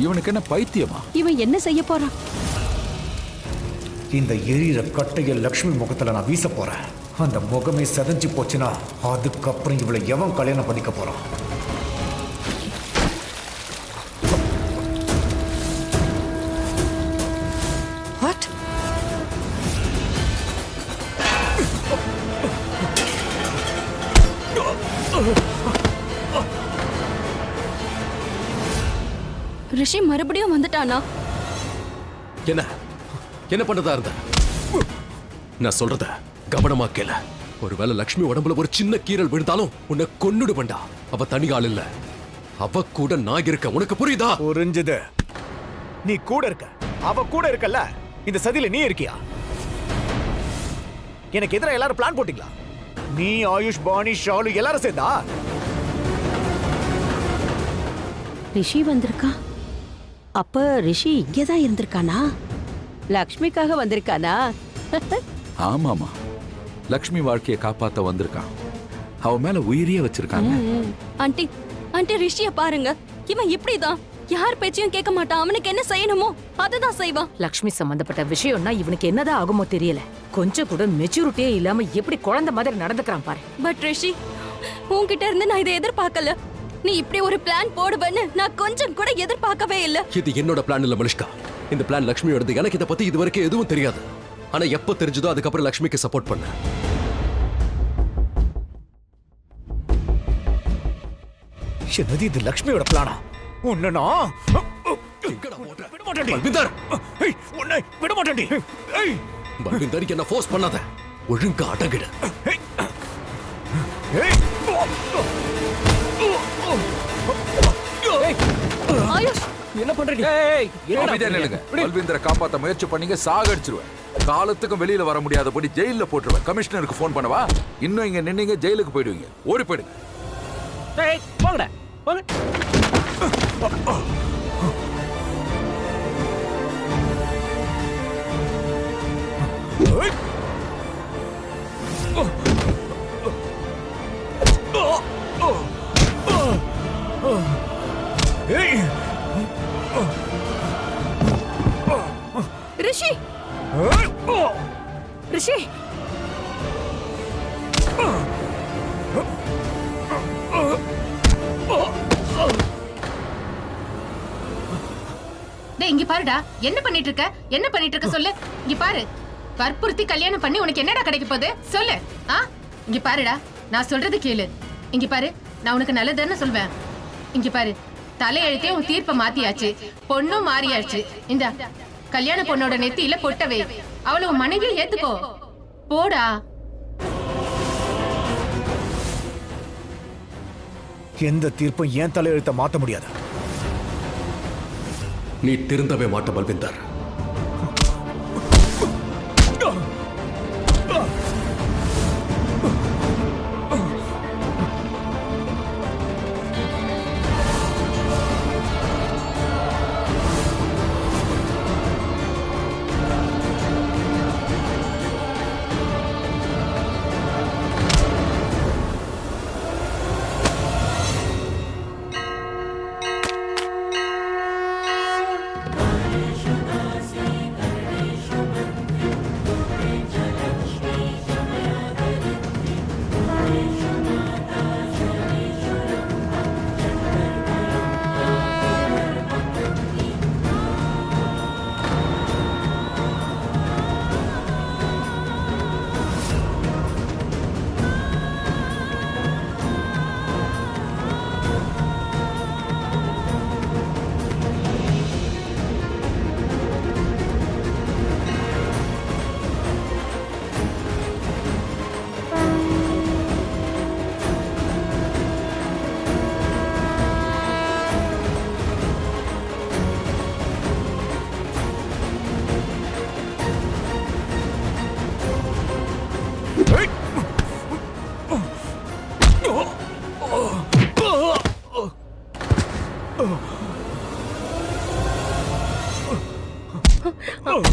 இவனுக்கு என்ன பைத்தியமா? இவன் என்ன செய்ய போறான்? இந்த எரியிற கட்டைய லக்ஷ்மி முகத்துல நான் வீச போறேன். அந்த முகமே செதஞ்சு போச்சுன்னா அதுக்கப்புறம் இவளை எவன் கல்யாணம் பண்ணிக்க போறான்? ரிஷி மறுபடியும் வந்துட்டானா? என்ன என்ன பண்ணதா இருந்த? நான் சொல்றத கவனமா கேள. ஒருவேளை லக்ஷ்மி உடம்புல ஒரு சின்ன கீரல் விழுந்தாலும் உன்னை கொன்னுடுவண்டா. அவ தனி ஆள் இல்ல, அவ கூட நான் இருக்க. உனக்கு புரியுதா? புரிஞ்சுது. நீ கூட இருக்க, அவ கூட இருக்கல்ல. இந்த சதியில நீ இருக்கியா? எனக்கு எதிராக எல்லாரும் பிளான் போட்டீங்களா? நீ, ஆயுஷ், பாணி, ஷாலு எல்லாரும் சேர்ந்தா? ரிஷி வந்திருக்கா? அப்ப ரிஷி இங்கதான் இருந்திருக்கானா? லக்ஷ்மிக்காக வந்திருக்கானா? ஆமாமா, லக்ஷ்மி வாழ்க்கையை காப்பாத்த வந்திருக்கான். அவ மேல உயிரியே வச்சிருக்காங்க. ஆண்டி, ஆண்டி ரிஷிய பாருங்க. இவன் இப்படிதான், யார் பேச்சையும் கேட்க மாட்டான். அவனுக்கு என்ன செய்யணுமோ அதுதான் செய்வான். லக்ஷ்மி சம்பந்தப்பட்ட விஷயம்னா இவனுக்கு என்னதான் ஆகுமோ தெரியல. கொஞ்சம் கூட மெச்சூரிட்டியே இல்லாம எப்படி குழந்தை மாதிரி நடந்துக்கிறான் பாரு. பட் ரிஷி, உன்கிட்ட இருந்து நான் இதை எதிர்பார்க்கல. நீ இப்படி ஒரு பிளான் போடுவேன்னு நான் கொஞ்சம் கூட எதிர்பார்க்கவே இல்ல. இது என்னோட பிளான் இல்ல மனுஷ்கா. இந்த பிளான் லக்ஷ்மியோடது. எனக்கு இதை பத்தி இதுவரைக்கும் எதுவும் தெரியாது. ஆனா எப்ப தெரிஞ்சதோ அதுக்கப்புறம் லக்ஷ்மிக்கு சப்போர்ட் பண்ண. என்னது இது? லக்ஷ்மியோட பிளானா? உன்னை பல்விந்தர், உன்னை விட மாட்டேன்டி. பல்விந்தர் என்ன ஃபோர்ஸ் பண்ணாத. ஒழுங்கா அடங்கிடு. ஆயுஷ், என்ன பண்றீங்க? பல்விந்தரை காப்பாத்த முயற்சி பண்ணீங்க, சாகடிச்சிருவேன். காலத்துக்கும் வெளியில வர முடியாதபடி ஜெயில போட்டுருவேன். கமிஷனருக்கு போன் பண்ணவா? இன்னும் இங்க நின்னீங்க ஜெயிலுக்கு போயிடுவீங்க. ஓடி போயிடுங்க. போங்கடா போங்க. ரிஷி, ரிஷி, டேய் இங்க பாருடா, என்ன பண்ணிட்டு இருக்க? என்ன பண்ணிட்டு இருக்க சொல்லு. இங்க பாரு, வற்புறுத்தி கல்யாணம் பண்ணி உனக்கு என்னடா கிடைக்க போகுது சொல்லு. இங்க பாருடா, நான் சொல்றது கேளு. இங்க பாரு, நான் உனக்கு நல்லதுன்னு சொல்வேன். இங்க பாரு, தலையெழுத்தே உன் தீர்ப்பை மாத்தியாச்சு, பொண்ணும் மாறியாச்சு. இந்த கல்யாண பொண்ணோட நெத்தியில பொட்டவே, அவளை உன் மனைவியை ஏத்துக்கோ. போடா. எந்த தீர்ப்பும் ஏன் தலையெழுத்த மாத்த முடியாது. நீ திருந்தவே மாட்ட பல்விந்தர்.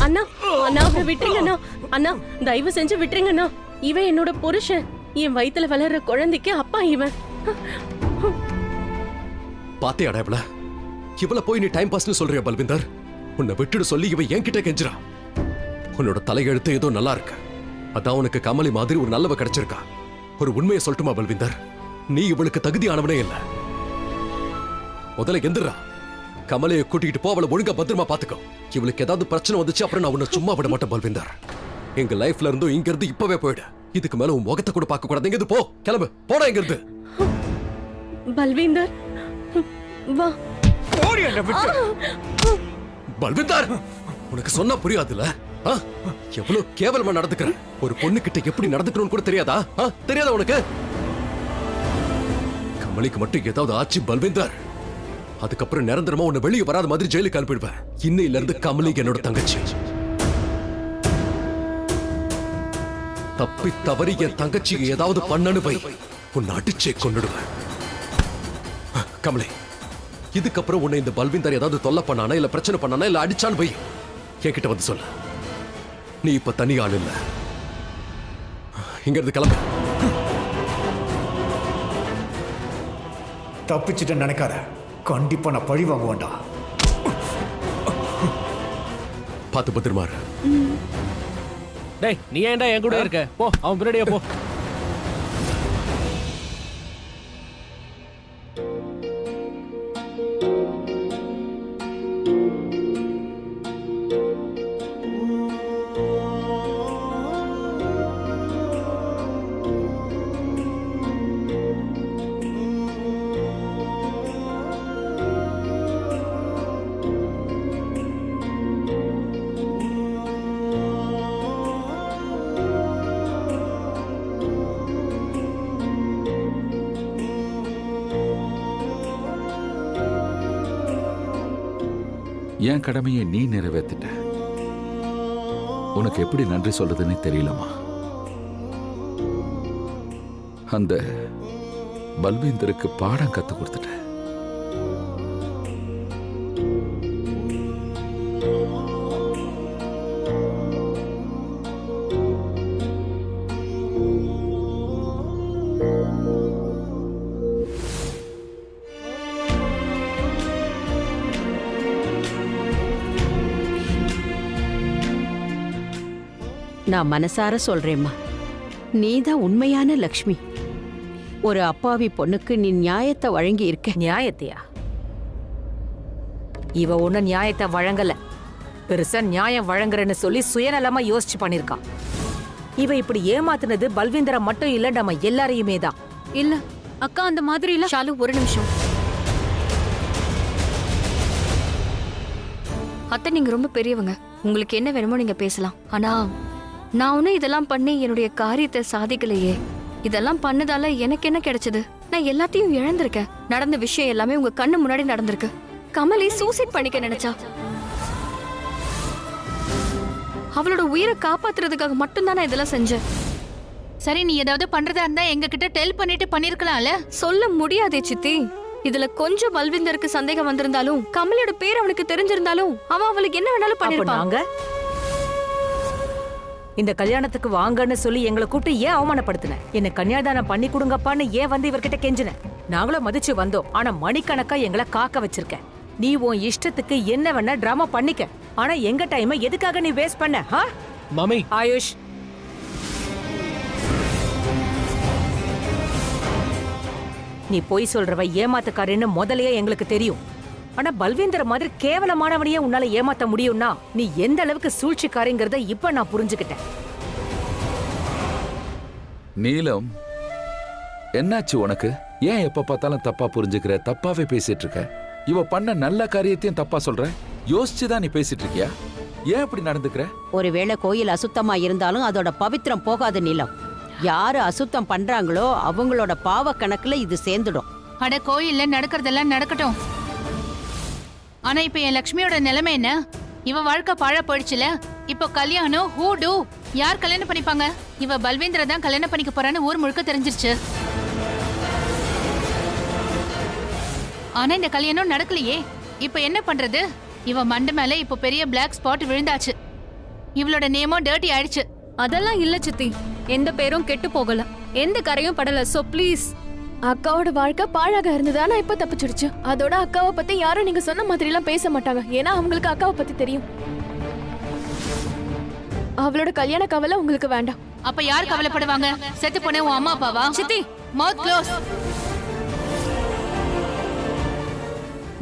அண்ணா, அண்ணா அவரை விட்டுருங்க அண்ணா. அண்ணா தயவு செஞ்சு விட்டுருங்க அண்ணா. இவன் என்னோட புருஷன். என் வயித்துல வளர்ற குழந்தைக்கு அப்பா இவன். பாத்தியாடா இவள? இவள போய் நீ டைம் பாஸ்னு சொல்றியா பல்விந்தர்? உன்னை விட்டுடு சொல்லி இவ என்கிட்ட கெஞ்சுறா. உன்னோட தலையெழுத்து ஏதோ நல்லா இருக்கு. அதான் உனக்கு கமலி மாதிரி ஒரு நல்லவ கிடைச்சிருக்கா. ஒரு உண்மையை சொல்லட்டுமா பல்விந்தர்? நீ இவளுக்கு தகுதியானவனே இல்ல. முதல்ல எந்திரா. கமலையை கூட்டிகிட்டு போ, அவளை ஒழுங்கா பத்திரமா பாத்துக்கோ. இவளுக்கு ஏதாவது பிரச்சனை வந்துச்சு அப்புறம் நான் உன்னை சும்மா விட மாட்டேன் பல்விந்தர். எங்க லைஃப்ல இருந்தும் இங்க இருந்து இப்பவே போயிடு. இதுக்கு மேல உன் முகத்தை கூட பார்க்க கூடாது. எங்க போ, கிளம்பு, போடா இங்க இருந்து. பல்வீந்தர் வா. பல்விந்தர், உனக்கு சொன்னா புரியாதுல்ல? எவ்வளவு கேவலமா நடந்துக்கிற. ஒரு பொண்ணு கிட்ட எப்படி நடந்துக்கணும்னு கூட தெரியாதா? தெரியாதா உனக்கு? கமலிக்கு மட்டும் ஏதாவது ஆச்சு பல்விந்தர், அதுக்கப்புறம் நிரந்தரமா உன்னை வெளியே வராத மாதிரி ஜெயிலுக்கு அனுப்பிடுவேன். இன்னையில இருந்து கமலி என்னோட தங்கச்சி. தப்பி தவறி என் தங்கச்சிக்கு ஏதாவது பண்ணனு போய் உன்னை அடிச்சே கொன்னுடுவேன். கமலி, இதுக்கப்புறம் உன்னை இந்த பல்விந்தர் ஏதாவது தொல்லை பண்ணானா இல்ல பிரச்சனை பண்ணானா இல்ல அடிச்சான்னு போய் என்கிட்ட வந்து சொல்ல. நீ இப்ப தனி ஆள் இல்ல. இங்க இருந்து கிளம்பு. தப்பிச்சுட்டு நினைக்காத. கண்டிப்பா நான் பழி வாங்க வேண்டாம். பார்த்து பத்திரமா இரு. டேய், நீ ஏன்டா என் கூட இருக்க? போ, அவன் பின்னாடியே போ. என் கடமையை நீ நிறைவேற்றிட்ட. உனக்கு எப்படி நன்றி சொல்றதுன்னு தெரியலமா. அந்த பல்வீந்தருக்கு பாடம் கத்து கொடுத்துட்ட. நான் மனசார சொல்றேம்மா, நீதான் உண்மையான லக்ஷ்மி. ஒரு அப்பாவி பொண்ணுக்கு நீ நியாயத்தை வழங்கி இருக்க. நியாயத்தையா? இவ ஒண்ணு நியாயத்தை வழங்கல. பெருசா நியாயம் வழங்குறேன்னு சொல்லி சுயநலமா யோசிச்சு பண்ணிருக்கான். இவ இப்படி ஏமாத்துனது பல்வீந்தரை மட்டும் இல்ல, நம்ம எல்லாரையுமே தான். இல்ல அக்கா, அந்த மாதிரி இல்ல. ஷாலு, ஒரு நிமிஷம். அத்தை, நீங்க ரொம்ப பெரியவங்க. உங்களுக்கு என்ன வேணுமோ நீங்க பேசலாம். ஆனா நான் ஒன்னும் இதெல்லாம் பண்ணி என்னுடைய காரியத்தை சாதிக்கலையே. இதெல்லாம் பண்ணதால எனக்கு என்ன கிடைச்சது? நான் எல்லாத்தையும் இழந்திருக்கேன். நடந்த விஷயம் எல்லாமே உங்க கண்ணு முன்னாடி நடந்திருக்கு. கமலி சூசைட் பண்ணிக்க நினைச்சா. அவளோட உயிரை காப்பாத்துறதுக்காக மட்டும்தான் நான் இதெல்லாம் செஞ்சேன். சரி, நீ ஏதாவது பண்றதா இருந்தா எங்க கிட்ட டெல் பண்ணிட்டு பண்ணிருக்கலாம்ல. சொல்ல முடியாதே சித்தி. இதுல கொஞ்சம் பல்விந்தருக்கு சந்தேகம் வந்திருந்தாலும், கமலியோட பேர் அவனுக்கு தெரிஞ்சிருந்தாலும், அவன் அவளுக்கு என்ன வேணாலும் பண்ணிருப்பான். நாங்க இந்த கல்யாணத்துக்கு வாங்கன்னு சொல்லி எங்களை கூப்பிட்டு ஏன் அவமானப்படுத்தின? என்ன கன்னியாதானம் பண்ணி கொடுங்கப்பான்னு ஏன் வந்து இவர்கிட்ட கெஞ்சின? நாங்களும் மதிச்சு வந்தோம். ஆனா மணிக்கணக்கா எங்களை காக்க வச்சிருக்க. நீ உன் இஷ்டத்துக்கு என்ன வேணா டிராமா பண்ணிக்க. ஆனா எங்க டைமை எதுக்காக நீ வேஸ்ட் பண்ண? மாமி, ஆயுஷ், நீ பொய் சொல்றவ ஏமாத்துக்காரன்னு முதலையே எங்களுக்கு தெரியும். ஆனா பல்வேந்தர் மாதிரி கேவலமானவனையே உன்னால ஏமாத்த முடியும்னா நீ எந்த அளவுக்கு சூழ்ச்சிக்காரிங்கிறத இப்ப நான் புரிஞ்சுக்கிட்டேன். நீலம், என்னாச்சு உனக்கு? ஏன் எப்ப பார்த்தாலும் தப்பா புரிஞ்சுக்கிற? தப்பாவே பேசிட்டு இருக்க. இவ பண்ண நல்ல காரியத்தையும் தப்பா சொல்ற. யோசிச்சுதான் நீ பேசிட்டு இருக்கியா? ஏன் இப்படி நடந்துக்கிற? ஒருவேளை கோயில் அசுத்தமா இருந்தாலும் அதோட பவித்திரம் போகாது நீலம். யாரு அசுத்தம் பண்றாங்களோ அவங்களோட பாவ கணக்குல இது சேர்ந்துடும். அட, கோயில்ல நடக்கிறதெல்லாம் நடக்கட்டும். ஆனா இப்ப என் லக்ஷ்மியோட நிலைமை என்ன? இவ வாழ்க்கை பாழ போயிடுச்சுல. இப்போ கல்யாணம் ஹூ டூ? யார் கல்யாணம் பண்ணிப்பாங்க? இவ பல்வேந்திர தான் கல்யாணம் பண்ணிக்க போறான்னு ஊர் முழுக்க தெரிஞ்சிருச்சு. ஆனா இந்த கல்யாணம் நடக்கலையே. இப்ப என்ன பண்றது? இவ மண்டை மேல இப்ப பெரிய பிளாக் ஸ்பாட் விழுந்தாச்சு. இவளோட நேமும் டர்ட்டி ஆயிடுச்சு. அதெல்லாம் இல்ல சித்தி. எந்த பேரும் கெட்டு போகல, எந்த கரையும் படல. சோ ப்ளீஸ் அக்காவோட வாழ்க்கை பாழாக இருந்தது, ஆனா இப்ப தப்பிச்சிடுச்சு. அதோட அக்காவை பத்தி யாரும் நீங்க சொன்ன மாதிரி எல்லாம் பேச மாட்டாங்க, ஏன்னா அவங்களுக்கு அக்காவை பத்தி தெரியும். அவளோட கல்யாண கவலை உங்களுக்கு வேண்டாம். அப்ப யார் கவலைப்படுவாங்க? செத்து போன உன் அம்மா அப்பாவா? சித்தி, மவுத் க்ளோஸ்.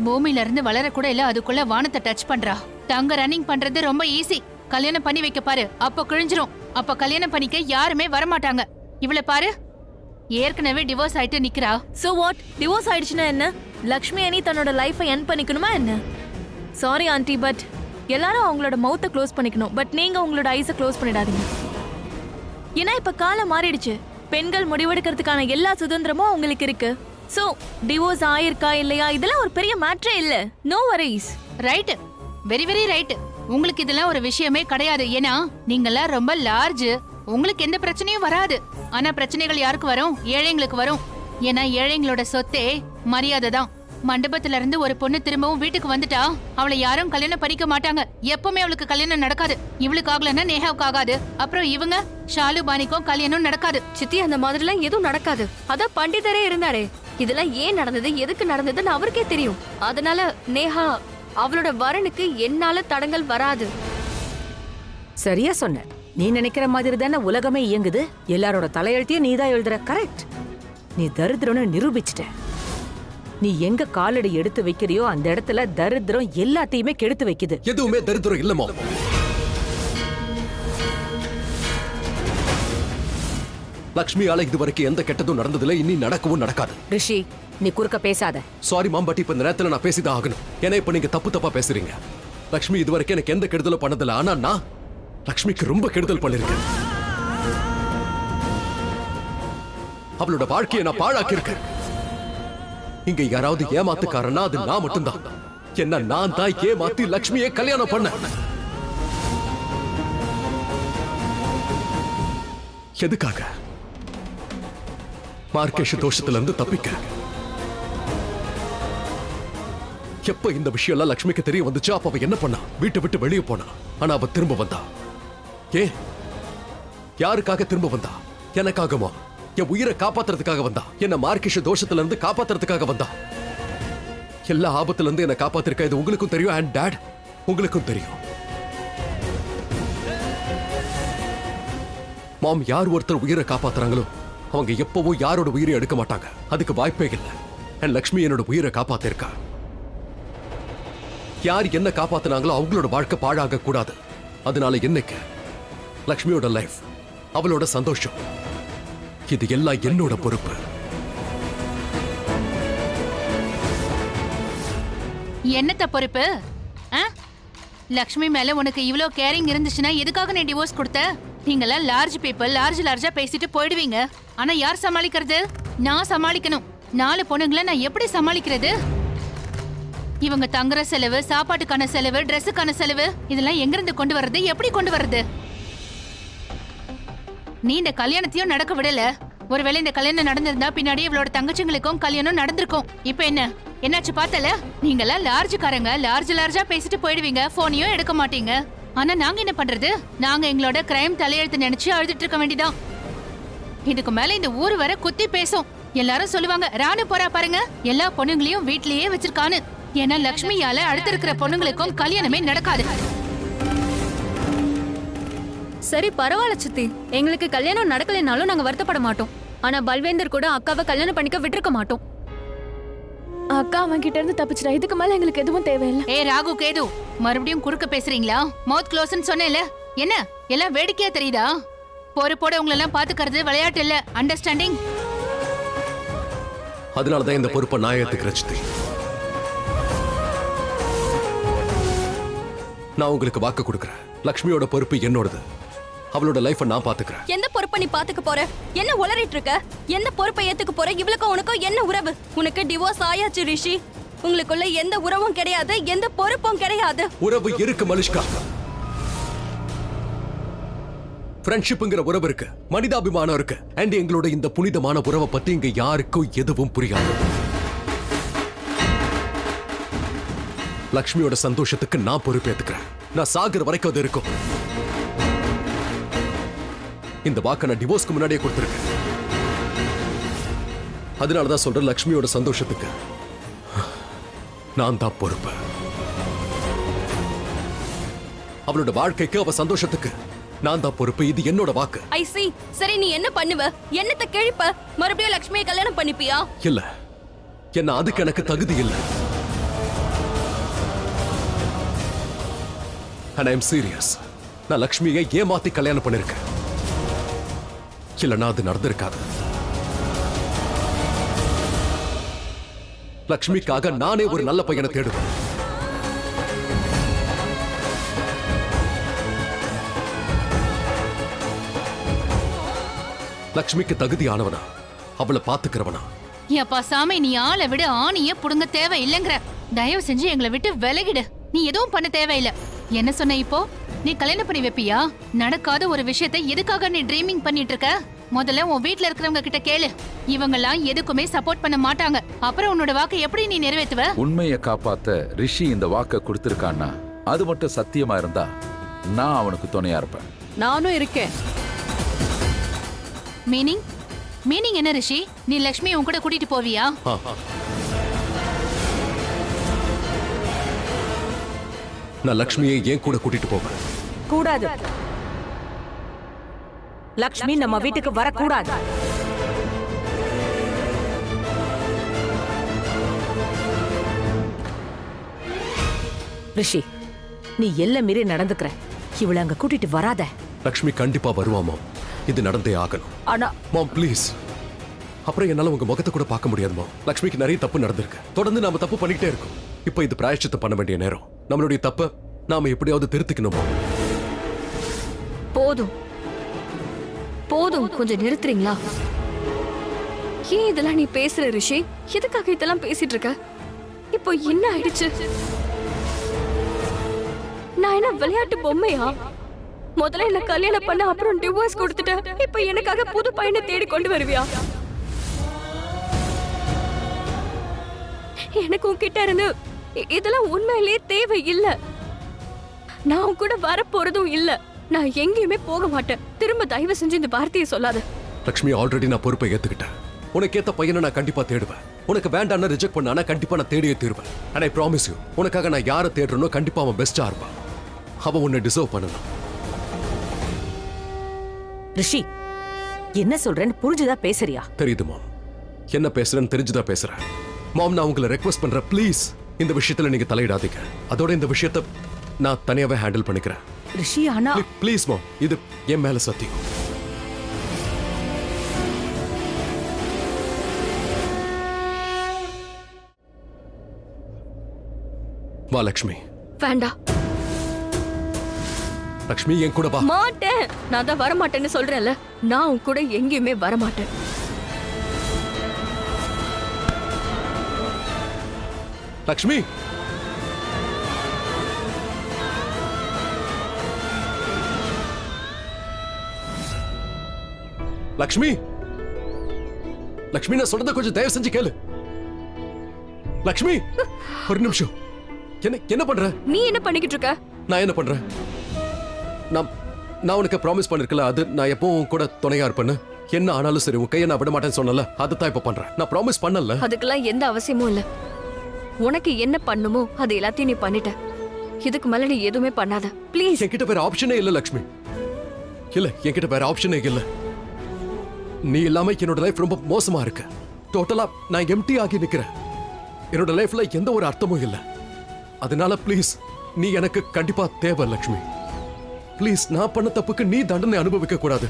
பூமியில இருந்து வளர கூட இல்ல, அதுக்குள்ள வானத்தை டச் பண்றா. தங்க ரன்னிங் பண்றது ரொம்ப ஈஸி. கல்யாணம் பண்ணி வைக்க பாரு, அப்ப கிழிஞ்சிரும். அப்ப கல்யாணம் பண்ணிக்க யாருமே வரமாட்டாங்க. இவளை பாரு, ஏற்கனவே டிவோர்ஸ் ஆயிட்டு நிக்கிறா. So what? டிவோர்ஸ் ஆயிடுச்சுன்னா என்ன? லக்ஷ்மி அனி தன்னோட லைஃபை எண்ட் பண்ணிக்கணுமா என்ன? சாரி ஆண்டி, பட் எல்லாரும் அவங்களோட மவுத்தை க்ளோஸ் பண்ணிக்கணும், பட் நீங்க உங்களோட ஐஸை க்ளோஸ் பண்ணிடாதீங்க. ஏன்னா இப்ப காலம் மாறிடுச்சு. பெண்கள் முடிவெடுக்கிறதுக்கான எல்லா சுதந்திரமும் அவங்களுக்கு இருக்கு. சோ டிவோர்ஸ் ஆயிருக்கா இல்லையா இதெல்லாம் ஒரு பெரிய மேட்டரே இல்ல. No worries. Right, very very right. உங்களுக்கு இதெல்லாம் ஒரு விஷயமே கிடையாது. ஏன்னா நீங்கெல்லாம் ரொம்ப லார்ஜ். உங்களுக்கு எந்த பிரச்சனையும் வராது. ஆனா பிரச்சனைகள் யாருக்கு வரும்? ஏழைங்களுக்கு வரும். ஏன்னா ஏழைங்களோட சொத்தே மரியாதை தான். மண்டபத்துல இருந்து ஒரு பொண்ணு திரும்பவும் வீட்டுக்கு வந்துட்டா அவளை யாரும் கல்யாணம் பண்ணிக்க மாட்டாங்க. எப்பவுமே அவளுக்கு கல்யாணம் நடக்காது. இவளுக்கு ஆகலன்னா நேஹாவுக்கு ஆகாது. அப்புறம் இவங்க ஷாலு பானிக்கும் கல்யாணம் நடக்காது. சித்தி, அந்த மாதிரிலாம் எதுவும் நடக்காது. அதான் பண்டிதரே இருந்தாரே. இதெல்லாம் ஏன் நடந்தது, எதுக்கு நடந்ததுன்னு அவருக்கே தெரியும். அதனால நேஹா அவளோட வரனுக்கு என்னால தடங்கள் வராது. சரியா சொன்ன. நீ நினைக்கிற மாதிரி தானே உலகமே இயங்குது. எல்லாரோட தலையெழுத்தையும் நீதான் எழுதுற. கரெக்ட். நீ தரித்திரம்னு நிரூபிச்சிட்ட. நீ எங்க காலடி எடுத்து வைக்கிறியோ அந்த இடத்துல தரித்திரம் எல்லாத்தையுமே கெடுத்து வைக்குது. எதுவுமே தரித்திரம் இல்லமோ. லக்ஷ்மியால இது வரைக்கும் எந்த கெட்டதும் நடந்ததுல இனி நடக்கவும் நடக்காது. ரிஷி, நீ குறுக்க பேசாத. சாரி மாம், பட் இப்ப இந்த நேரத்துல நான் பேசிதான் ஆகணும். ஏன்னா இப்ப நீங்க தப்பா பேசுறீங்க. லக்ஷ்மி இது வரைக்கும் எனக்கு எந்த கெடுதலும் பண்ணதில்ல. ஆனா நான் லக்ஷ்மிக்கு ரொம்ப கெடுதல் பண்ணிருக்கேன். அவளோட வாழ்க்கையை நான் பாழாக்கி இருக்கேன். இங்க யாராவது ஏமாத்துக்காரனா அது நான் மட்டும்தான். என்ன நான் தான் ஏமாத்தி லக்ஷ்மியை கல்யாணம் பண்ண. எதுக்காக? மார்க்கேஷ் தோஷத்துல இருந்து தப்பிக்க. எப்ப இந்த விஷயம் எல்லாம் லக்ஷ்மிக்கு தெரிய வந்துச்சு, அப்ப அவ என்ன பண்ணா? வீட்டை விட்டு வெளியே போனா. ஆனா அவ திரும்ப வந்தா. ஏன்? யாருக்காக திரும்ப வந்தா? எனக்காகமா? என் உயிரை காப்பாத்துறதுக்காக வந்தா. என்ன மார்க்கேஷ் தோஷத்துல இருந்து காப்பாத்துறதுக்காக வந்தா. எல்லா ஆபத்துல இருந்து என்ன காப்பாத்திருக்கா. இது உங்களுக்கும் தெரியும் அண்ட் டாட் உங்களுக்கும் தெரியும். மாம், யார் ஒருத்தர் உயிரை காப்பாத்துறாங்களோ அவங்க எப்பவும் யாரோட உயிரை எடுக்க மாட்டாங்க. அதுக்கு வாய்ப்பே இல்லை. அண்ட் லக்ஷ்மி என்னோட உயிரை காப்பாத்திருக்கா. யார் என்ன காப்பாத்தினாங்களோ அவங்களோட வாழ்க்கை பாழாக கூடாது. அதனால என்னைக்கு லக்ஷ்மியோட லைஃப், அவளோட சந்தோஷம், இது எல்லாம் என்னோட பொறுப்பு. என்னத்த பொறுப்பு? லக்ஷ்மி மேல உனக்கு இவ்ளோ கேரிங் இருந்துச்சுன்னா எதுக்காக நீ டிவோர்ஸ் கொடுத்த? நீங்களாம் லார்ஜ் பீப்பிள், லார்ஜா பேசிட்டு போயிடுவீங்க. ஆனா யார் சமாளிக்கிறது? நான் சமாளிக்கணும். 4 பொண்ணுங்களை நான் எப்படி சமாளிக்கிறது? இவங்க தங்குற செலவு, சாப்பாட்டுக்கான செலவு, ட்ரெஸ்ஸுக்கான செலவு, இதெல்லாம் எங்கிருந்து கொண்டு வர்றது? எப்படி கொண்டு வர்றது? நீ இந்த கல்யாணத்தையும் நடக்க விடல. ஒருவேளை இந்த கல்யாணம் நடந்திருந்தா பின்னாடி இவளோட தங்கச்சிங்களுக்கும் கல்யாணம் நடந்திருக்கும். இப்ப என்ன என்னாச்சு பார்த்தல? நீங்களாம் லார்ஜுக்காரங்க, லார்ஜா பேசிட்டு போயிடுவீங்க. போனையும் எடுக்க மாட்டீங்க. ஆனா நாங்க என்ன பண்றது? நாங்க எங்களோட கிரைம் தலையெழுத்து நினைச்சு அழுதுட்டு இருக்க வேண்டியதான். இதுக்கு மேல இந்த ஊர் வர குத்தி பேசும். எல்லாரும் சொல்லுவாங்க, ராணு போறா பாருங்க, எல்லா பொண்ணுங்களையும் வீட்லயே வச்சிருக்கான்னு. ஏன்னா லக்ஷ்மியால அடுத்து இருக்கிற பொண்ணுங்களுக்கும் கல்யாணமே நடக்காது. சரி, பரவாயில்ல சித்தி. எங்களுக்கு கல்யாணம் நடக்கலைனாலும் நாங்க வருத்தப்பட மாட்டோம். ஆனா பல்வேந்தர் கூட அக்காவை கல்யாணம் பண்ணிக்க விட்டுருக்க மாட்டோம். அக்கா அவன் கிட்ட இருந்து தப்பிச்சிட்டா. இதுக்கு மேல எங்களுக்கு எதுவும் தேவையில்லை. ஏ ராகு, கேது, மறுபடியும் குறுக்க பேசுறீங்களா? மவுத் க்ளோஸ்னு சொன்னேன்ல. என்ன எல்லாம் வேடிக்கையா தெரியுதா? பொறுப்போட உங்களை எல்லாம் பாத்துக்கிறது விளையாட்டு இல்ல. அண்டர்ஸ்டாண்டிங்? அதனாலதான் இந்த பொறுப்பை நான் ஏத்துக்கிறேன் சித்தி. நான் உங்களுக்கு வாக்கு கொடுக்கிறேன். லக்ஷ்மியோட பொறுப்பு என்னோடது. அவளோட லைஃபை நான் பாத்துக்கிறேன். எந்த பொறுப்பை நீ பாத்துக்க போற? என்ன உளறிட்டு இருக்க? எந்த பொறுப்பை ஏத்துக்க போற? இவளுக்கும் உனக்கும் என்ன உறவு? உனக்கு டிவோர்ஸ் ஆயாச்சு ரிஷி. உங்களுக்குள்ள எந்த உறவும் கிடையாது, எந்த பொறுப்பும் கிடையாது. உறவு இருக்கு மலிஷ்கா. ஃப்ரெண்ட்ஷிப்ங்கிற உறவு இருக்கு, மனிதாபிமானம் இருக்கு. அண்ட் எங்களோட இந்த புனிதமான உறவை பத்தி இங்க யாருக்கும் எதுவும் புரியாது. லக்ஷ்மியோட சந்தோஷத்துக்கு நான் பொறுப்பேத்துக்கிறேன். நான் சாகுற வரைக்கும் அது இருக்கும். இந்த வாக்க நான் டிவோர்ஸ்க்கு முன்னாடியே கொடுத்திருக்கேன். அதனாலதான் சொல்றேன், லக்ஷ்மியோட சந்தோஷத்துக்கு நான் தான் பொறுப்பு. அவளோட வாழ்க்கைக்கு, அவ சந்தோஷத்துக்கு நான் தான் பொறுப்பு. இது என்னோட வாக்கு. ஐ see. சரி, நீ என்ன பண்ணுவ? என்னத்த கிழிப்ப? மறுபடியும் லக்ஷ்மியை கல்யாணம் பண்ணிப்பியா? இல்ல, என்ன அதுக்கு எனக்கு தகுதி இல்ல. And I'm serious. நான் லக்ஷ்மியை ஏமாத்தி கல்யாணம் பண்ணிருக்கேன். இல்லைன்னா அது நடந்திருக்காது. லக்ஷ்மிக்காக நானே ஒரு நல்ல பையனை தேடுவேன். லக்ஷ்மிக்கு தகுதியானவனா, அவளை பாத்துக்கிறவனா? ஏப்பா சாமி, நீ ஆளை விட ஆணிய புடுங்க தேவை இல்லைங்கிற. தயவு செஞ்சு எங்களை விட்டு விலகிடு. நீ எதுவும் பண்ண தேவையில்ல. என்ன சொன்ன இப்போ? நீ கல்யாணம் பண்ணி வைப்பியா? நடக்காத ஒரு விஷயத்தை எதுக்காக நீ ட்ரீமிங் பண்ணிட்டு இருக்க? முதல்ல உன் வீட்ல இருக்கிறவங்க கிட்ட கேளு. இவங்கெல்லாம் எதுக்குமே சப்போர்ட் பண்ண மாட்டாங்க. அப்புறம் உன்னோட வாக்கை எப்படி நீ நிறைவேத்துவ? உண்மையை காப்பாத்த ரிஷி இந்த வாக்கை கொடுத்திருக்கான்னா அது மட்டும் சத்தியமா இருந்தா நான் அவனுக்கு துணையா இருப்பேன். நானும் இருக்கேன். மீனிங் என்ன ரிஷி? நீ லக்ஷ்மி உன் கூட கூட்டிட்டு போவியா? நான் லக்ஷ்மியை ஏன் கூட கூட்டிட்டு போவேன்? கூடாது. லக்ஷ்மி நம்ம வீட்டுக்கு வரக்கூடாது. ரிஷி, நீ எல்லாம் மீறி நடந்துக்கிற. இவளை அங்க கூட்டிட்டு வராத. லக்ஷ்மி கண்டிப்பா வருவாமா. இது நடந்தே ஆகணும். ஆனா மாம் ப்ளீஸ். அப்புறம் என்னால உங்க முகத்தை கூட பார்க்க முடியாதுமா. லக்ஷ்மிக்கு நிறைய தப்பு நடந்திருக்கு. தொடர்ந்து நாம தப்பு பண்ணிக்கிட்டே இருக்கோம். இப்ப இது பிராயச்சித்தம் பண்ண வேண்டிய நேரம். நம்மளுடைய தப்ப நாம எப்படியாவது திருத்திக்கணுமா? போதும் போதும், கொஞ்சம் நிறுத்துறீங்களா? ஏன் இதெல்லாம் நீ பேசுற ரிஷி? எதுக்காக இதெல்லாம் பேசிட்டு இருக்க? இப்போ என்ன ஆயிடுச்சு? நான் என்ன விளையாட்டு பொம்மையா? முதல்ல என்ன கல்யாணம் பண்ண, அப்புறம் டிவோர்ஸ் கொடுத்துட்ட. இப்போ எனக்காக புது பையனை தேடி கொண்டு வருவியா? எனக்கு உன்கிட்ட இருந்து இதெல்லாம் உண்மையிலேயே தேவை இல்ல. நான் உன் கூட வர போறதும் இல்ல. நான் எங்கேயுமே போக மாட்டேன். திரும்ப தயவு செஞ்சு இந்த வார்த்தையை சொல்லாத. லக்ஷ்மி, ஆல்ரெடி நான் பொறுப்பை ஏத்துக்கிட்டேன். உனக்கு ஏத்த பையனை நான் கண்டிப்பா தேடுவேன். உனக்கு வேண்டாம்னு ரிஜெக்ட் பண்ணா கண்டிப்பா நான் தேடியே தீருவேன். அண்ட் ஐ ப்ராமிஸ் யூ, உனக்காக நான் யாரை தேடுறனோ கண்டிப்பா அவன் பெஸ்டா இருப்பான். அவன் உன்னை டிசர்வ் பண்ணலாம். ரிஷி, என்ன சொல்றேன்னு புரிஞ்சுதா பேசுறியா? தெரியுது மாம். என்ன பேசுறேன்னு தெரிஞ்சுதான் பேசுறேன். மாம், நான் உங்களை ரெக்வெஸ்ட் பண்றேன், ப்ளீஸ் இந்த விஷயத்துல நீங்க தலையிடாதீங்க. அதோட இந்த விஷயத்தை நான் தனியாவே ஹேண்டில் பண்ணிக்கிறேன். ரிஷி, ஆனா ப்ளீஸ் மாம், இது என் மேல சத்தியம். வா லக்ஷ்மி. வேண்டாம். லக்ஷ்மி, என் கூட வா. மாட்டேன். நான் தான் வர மாட்டேன்னு சொல்றேன்ல. நான் உன் கூட எங்கேயுமே வர மாட்டேன். லக்ஷ்மி, லக்ஷ்மி, லக்ஷ்மி, நான் சொல்றத கொஞ்சம் தயவு செஞ்சு கேளு. லக்ஷ்மி, ஒரு நிமிஷம். என்ன பண்ற? நீ என்ன பண்ணிக்கிட்டு இருக்க? நான் என்ன பண்றேன்? நான் உனக்கு ப்ராமிஸ் பண்ணிருக்கல, அது நான் எப்பவும் உன் கூட துணையா இருப்பேன்னு. என்ன ஆனாலும் சரி, உன் கையை நான் விட மாட்டேன்னு சொன்னல, அதுதான் இப்ப பண்றேன். நான் ப்ராமிஸ் பண்ணல. அதுக்கெல்லாம் எந்த அவசியமும் இல்ல. உனக்கு என்ன பண்ணுமோ அது எல்லாத்தையும் நீ பண்ணிட்ட. இதுக்கு மேல நீ எதுவுமே பண்ணாத ப்ளீஸ். என்கிட்ட வேற ஆப்ஷனே இல்ல லக்ஷ்மி. இல்ல, என்கிட்ட வேற ஆப்ஷனே இல்ல. நீ இல்லாம என்னோட லைஃப் ரொம்ப மோசமா இருக்கு. டோட்டலா நான் எம்டி ஆகி நிக்கிறேன். என்னோட லைஃப்ல எந்த ஒரு அர்த்தமும் இல்ல. அதனால ப்ளீஸ், நீ எனக்கு கண்டிப்பா தேவை லக்ஷ்மி. ப்ளீஸ், நான் பண்ண தப்புக்கு நீ தண்டனை அனுபவிக்க கூடாது.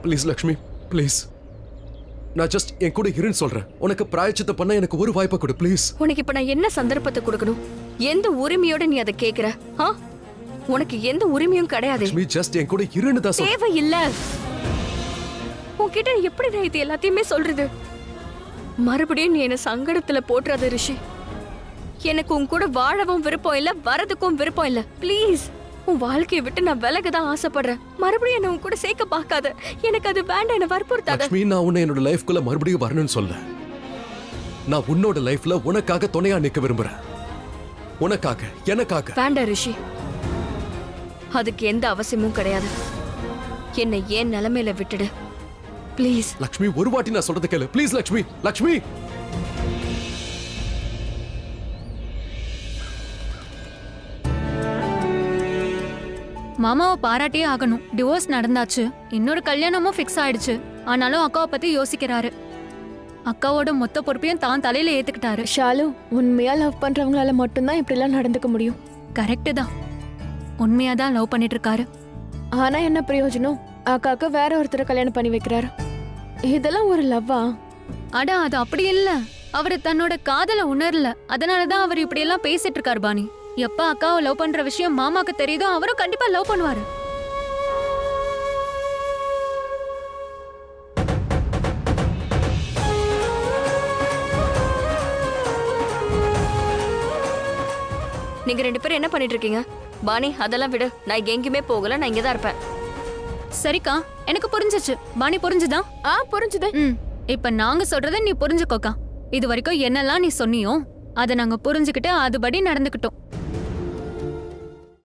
Please Lakshmi, please. நான் ஜஸ்ட் என் கூட இருன்னு சொல்றேன். உனக்கு பிராயச்சித்தம் பண்ண எனக்கு ஒரு வாய்ப்பை கொடு ப்ளீஸ். உனக்கு இப்ப நான் என்ன சந்தர்ப்பத்தை கொடுக்கணும்? எந்த உரிமையோட நீ அதை கேக்குற? உனக்கு எந்த உரிமையும் கிடையாது. லக்ஷ்மி, ஜஸ்ட் என் கூட இருன்னு தான் சொல்றேன். தேவை இல்ல. உன்கிட்ட எப்படி நான் இது எல்லாத்தையுமே சொல்றது? மறுபடியும் நீ என்ன சங்கடத்துல போட்டுறாத ரிஷி. எனக்கு உன் கூட வாழவும் விருப்பம் இல்ல, வரதுக்கும் விருப்பம் இல்ல. ப்ளீஸ், உன் வாழ்க்கையை விட்டு நான் விலகதான் ஆசைப்படுறேன். மறுபடியும் என்ன உன் கூட சேர்க்க பார்க்காத. எனக்கு அது வேண்டாம், என்ன வற்புறுத்தாத. லக்ஷ்மி, நான் உன்னை என்னோட லைஃப்குள்ள மறுபடியும் வரணும்னு சொல்ல. நான் உன்னோட லைஃப்ல உனக்காக துணையா நிக்க விரும்புறேன். உனக்காக, எனக்காக. வேண்டாம் ரிஷி, அதுக்கு எந்த அவசியமும் கிடையாது. என்னை ஏன் நிலைமையில விட்டுடு. ப்ளீஸ். லக்ஷ்மி ஒரு வாட்டி நான் சொல்றத கேளு ப்ளீஸ். லக்ஷ்மி லக்ஷ்மி மாமாவை பாராட்டியே ஆகணும். டிவோர்ஸ் நடந்தாச்சு, இன்னொரு கல்யாணமும் ஃபிக்ஸ் ஆயிடுச்சு. ஆனாலும் அக்காவை பத்தி யோசிக்கிறாரு. அக்காவோட மொத்த பொறுப்பையும் தான் தலையில ஏத்துக்கிட்டாரு. ஷாலு, உண்மையா லவ் பண்றவங்களால மட்டும்தான் இப்படிலாம் நடந்துக்க முடியும். கரெக்டு தான், உண்மையா தான் லவ் பண்ணிட்டு இருக்காரு. ஆனா என்ன பிரயோஜனம்? அக்காக்கு வேற ஒருத்தரை கல்யாணம் பண்ணி வைக்கிறாரு. இதெல்லாம் ஒரு லவ்வா? அட அது அப்படி இல்ல, அவரு தன்னோட காதல உணரல. அதனாலதான் அவர் இப்படி எல்லாம் பேசிட்டு இருக்காரு. பாணி, எப்ப அக்காவை லவ் பண்ற விஷயம் மாமாக்கு தெரியுதோ அவரும் கண்டிப்பா லவ் பண்ணுவாரு. நீங்க 2 பேரும் என்ன பண்ணிட்டு இருக்கீங்க? பாணி, அதெல்லாம் விடு. நான் எங்கேயுமே போகல, நான் இங்கதான் இருப்பேன். சரிக்கா, எனக்கு புரிஞ்சிச்சு. பாணி புரிஞ்சுதா? புரிஞ்சுது. இப்ப நாங்க சொல்றத நீ புரிஞ்சுக்கோக்கா. இது வரைக்கும் என்னெல்லாம் நீ சொன்னியோ அதை நாங்க புரிஞ்சுக்கிட்டு அதுபடி நடந்துக்கிட்டோம்.